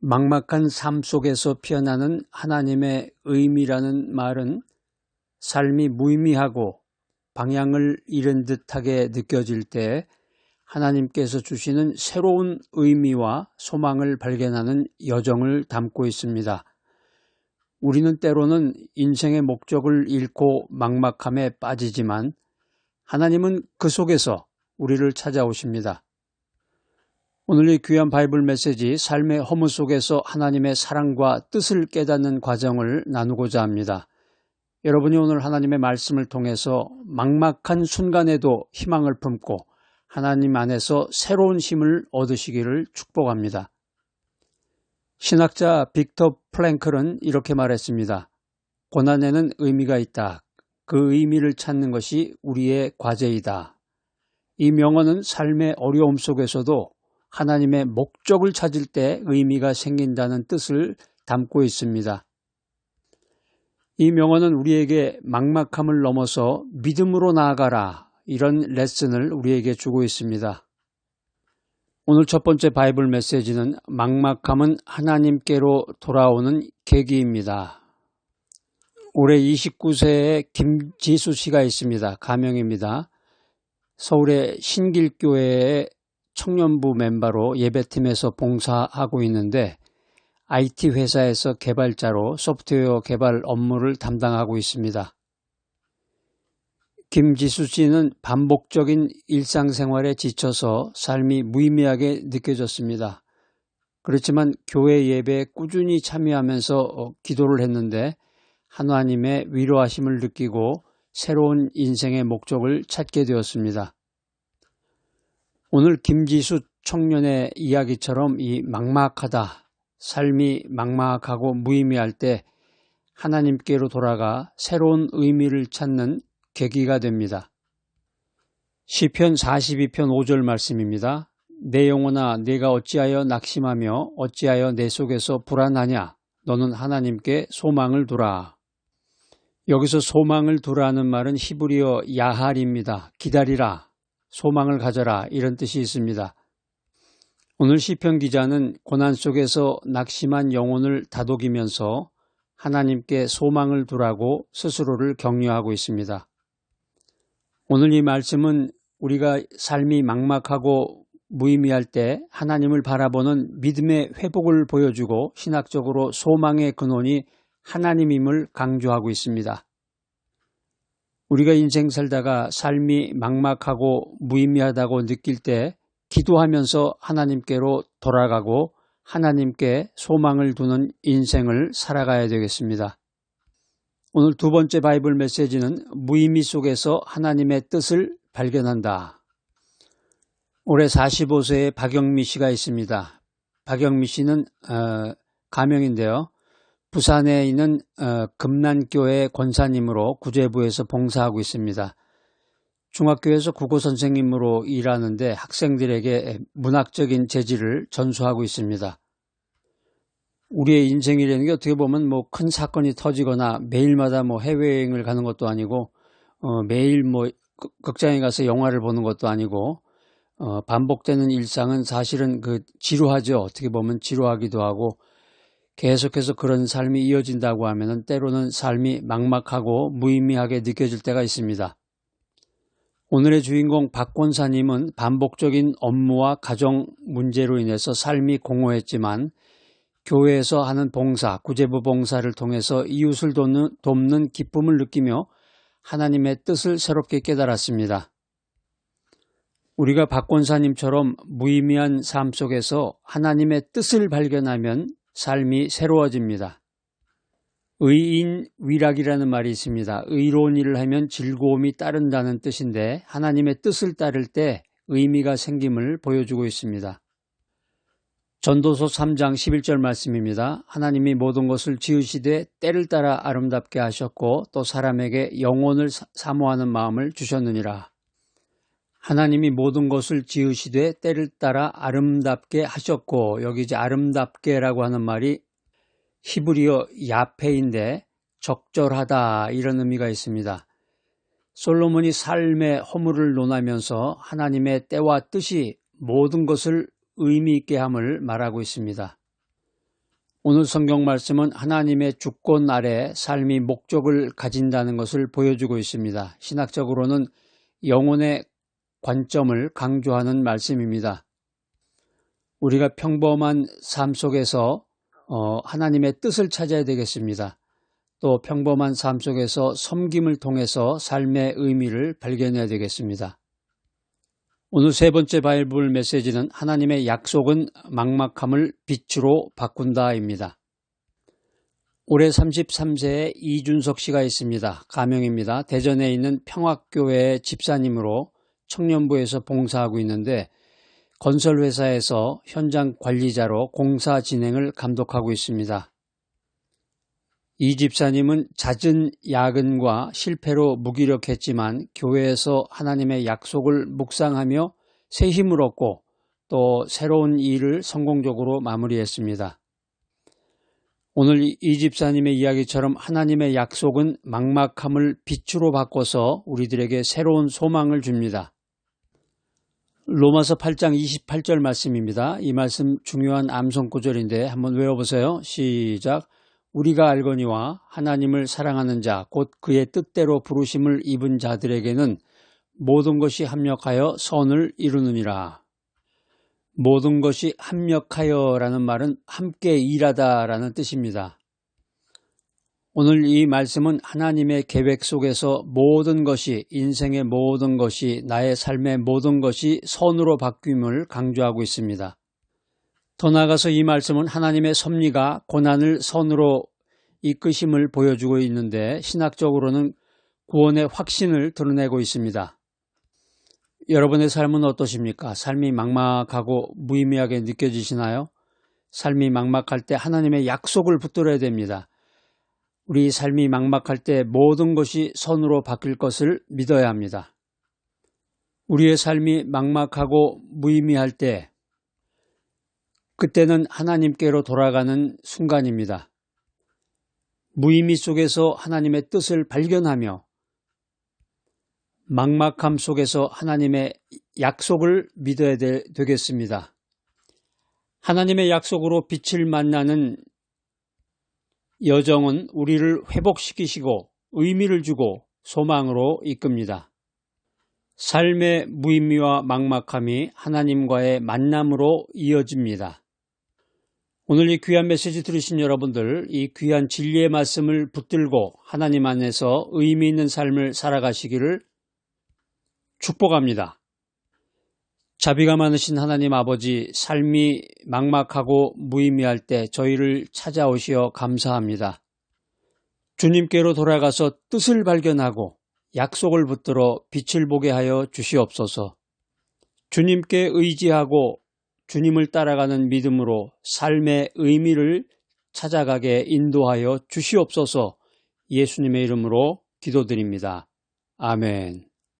막막한 삶 속에서 피어나는 하나님의 의미라는 말은 삶이 무의미하고 방향을 잃은 듯하게 느껴질 때 하나님께서 주시는 새로운 의미와 소망을 발견하는 여정을 담고 있습니다. 우리는 때로는 인생의 목적을 잃고 막막함에 빠지지만 하나님은 그 속에서 우리를 찾아오십니다. 오늘 이 귀한 바이블 메시지 삶의 허무 속에서 하나님의 사랑과 뜻을 깨닫는 과정을 나누고자 합니다. 여러분이 오늘 하나님의 말씀을 통해서 막막한 순간에도 희망을 품고 하나님 안에서 새로운 힘을 얻으시기를 축복합니다. 신학자 빅터 프랭클은 이렇게 말했습니다. 고난에는 의미가 있다. 그 의미를 찾는 것이 우리의 과제이다. 이 명언은 삶의 어려움 속에서도 하나님의 목적을 찾을 때 의미가 생긴다는 뜻을 담고 있습니다. 이 명언은 우리에게 막막함을 넘어서 믿음으로 나아가라 이런 레슨을 우리에게 주고 있습니다. 오늘 첫 번째 바이블 메시지는 막막함은 하나님께로 돌아오는 계기입니다. 올해 29세의 김지수 씨가 있습니다. 가명입니다. 서울의 신길교회의 청년부 멤버로 예배팀에서 봉사하고 있는데 IT 회사에서 개발자로 소프트웨어 개발 업무를 담당하고 있습니다. 김지수 씨는 반복적인 일상생활에 지쳐서 삶이 무의미하게 느껴졌습니다. 그렇지만 교회 예배에 꾸준히 참여하면서 기도를 했는데 하나님의 위로하심을 느끼고 새로운 인생의 목적을 찾게 되었습니다. 오늘 김지수 청년의 이야기처럼 이 막막하다, 삶이 막막하고 무의미할 때 하나님께로 돌아가 새로운 의미를 찾는 계기가 됩니다. 시편 42편 5절 말씀입니다. 내 영혼아 내가 어찌하여 낙심하며 어찌하여 내 속에서 불안하냐 너는 하나님께 소망을 두라. 여기서 소망을 두라는 말은 히브리어 야할입니다. 기다리라, 소망을 가져라 이런 뜻이 있습니다. 오늘 시편 기자는 고난 속에서 낙심한 영혼을 다독이면서 하나님께 소망을 두라고 스스로를 격려하고 있습니다. 오늘 이 말씀은 우리가 삶이 막막하고 무의미할 때 하나님을 바라보는 믿음의 회복을 보여주고 신학적으로 소망의 근원이 하나님임을 강조하고 있습니다. 우리가 인생 살다가 삶이 막막하고 무의미하다고 느낄 때 기도하면서 하나님께로 돌아가고 하나님께 소망을 두는 인생을 살아가야 되겠습니다. 오늘 두 번째 바이블 메시지는 무의미 속에서 하나님의 뜻을 발견한다. 올해 45세의 박영미 씨가 있습니다. 박영미 씨는 가명인데요. 부산에 있는 금난교회 권사님으로 구제부에서 봉사하고 있습니다. 중학교에서 국어 선생님으로 일하는데 학생들에게 문학적인 재질을 전수하고 있습니다. 우리의 인생이라는 게 어떻게 보면 뭐 큰 사건이 터지거나 매일마다 뭐 해외여행을 가는 것도 아니고 매일 뭐 극장에 가서 영화를 보는 것도 아니고 반복되는 일상은 사실은 지루하죠. 어떻게 보면 지루하기도 하고 계속해서 그런 삶이 이어진다고 하면은 때로는 삶이 막막하고 무의미하게 느껴질 때가 있습니다. 오늘의 주인공 박 권사님은 반복적인 업무와 가정 문제로 인해서 삶이 공허했지만 교회에서 하는 봉사, 구제부 봉사를 통해서 이웃을 돕는 기쁨을 느끼며 하나님의 뜻을 새롭게 깨달았습니다. 우리가 박 권사님처럼 무의미한 삶 속에서 하나님의 뜻을 발견하면 삶이 새로워집니다. 의인위락이라는 말이 있습니다. 의로운 일을 하면 즐거움이 따른다는 뜻인데 하나님의 뜻을 따를 때 의미가 생김을 보여주고 있습니다. 전도서 3장 11절 말씀입니다. 하나님이 모든 것을 지으시되 때를 따라 아름답게 하셨고 또 사람에게 영혼을 사모하는 마음을 주셨느니라. 하나님이 모든 것을 지으시되 때를 따라 아름답게 하셨고 여기 이제 아름답게라고 하는 말이 히브리어 야페인데 적절하다 이런 의미가 있습니다. 솔로몬이 삶의 허물을 논하면서 하나님의 때와 뜻이 모든 것을 의미 있게 함을 말하고 있습니다. 오늘 성경 말씀은 하나님의 주권 아래 삶이 목적을 가진다는 것을 보여주고 있습니다. 신학적으로는 영혼의 관점을 강조하는 말씀입니다. 우리가 평범한 삶 속에서 하나님의 뜻을 찾아야 되겠습니다. 또 평범한 삶 속에서 섬김을 통해서 삶의 의미를 발견해야 되겠습니다. 오늘 세 번째 바이블 메시지는 하나님의 약속은 막막함을 빛으로 바꾼다입니다. 올해 33세의 이준석 씨가 있습니다. 가명입니다. 대전에 있는 평학교회 집사님으로 청년부에서 봉사하고 있는데 건설회사에서 현장 관리자로 공사 진행을 감독하고 있습니다. 이 집사님은 잦은 야근과 실패로 무기력했지만 교회에서 하나님의 약속을 묵상하며 새 힘을 얻고 또 새로운 일을 성공적으로 마무리했습니다. 오늘 이 집사님의 이야기처럼 하나님의 약속은 막막함을 빛으로 바꿔서 우리들에게 새로운 소망을 줍니다. 로마서 8장 28절 말씀입니다. 이 말씀 중요한 암송 구절인데 한번 외워보세요. 시작. 우리가 알거니와 하나님을 사랑하는 자 곧 그의 뜻대로 부르심을 입은 자들에게는 모든 것이 합력하여 선을 이루느니라. 모든 것이 합력하여라는 말은 함께 일하다라는 뜻입니다. 오늘 이 말씀은 하나님의 계획 속에서 모든 것이, 인생의 모든 것이, 나의 삶의 모든 것이 선으로 바뀜을 강조하고 있습니다. 더 나아가서 이 말씀은 하나님의 섭리가 고난을 선으로 이끄심을 보여주고 있는데 신학적으로는 구원의 확신을 드러내고 있습니다. 여러분의 삶은 어떠십니까? 삶이 막막하고 무의미하게 느껴지시나요? 삶이 막막할 때 하나님의 약속을 붙들어야 됩니다. 우리 삶이 막막할 때 모든 것이 선으로 바뀔 것을 믿어야 합니다. 우리의 삶이 막막하고 무의미할 때 그때는 하나님께로 돌아가는 순간입니다. 무의미 속에서 하나님의 뜻을 발견하며 막막함 속에서 하나님의 약속을 믿어야 되겠습니다. 하나님의 약속으로 빛을 만나는 여정은 우리를 회복시키시고 의미를 주고 소망으로 이끕니다. 삶의 무의미와 막막함이 하나님과의 만남으로 이어집니다. 오늘 이 귀한 메시지 들으신 여러분들, 이 귀한 진리의 말씀을 붙들고 하나님 안에서 의미 있는 삶을 살아가시기를 축복합니다. 자비가 많으신 하나님 아버지, 삶이 막막하고 무의미할 때 저희를 찾아오시어 감사합니다. 주님께로 돌아가서 뜻을 발견하고 약속을 붙들어 빛을 보게 하여 주시옵소서. 주님께 의지하고 주님을 따라가는 믿음으로 삶의 의미를 찾아가게 인도하여 주시옵소서. 예수님의 이름으로 기도드립니다. 아멘.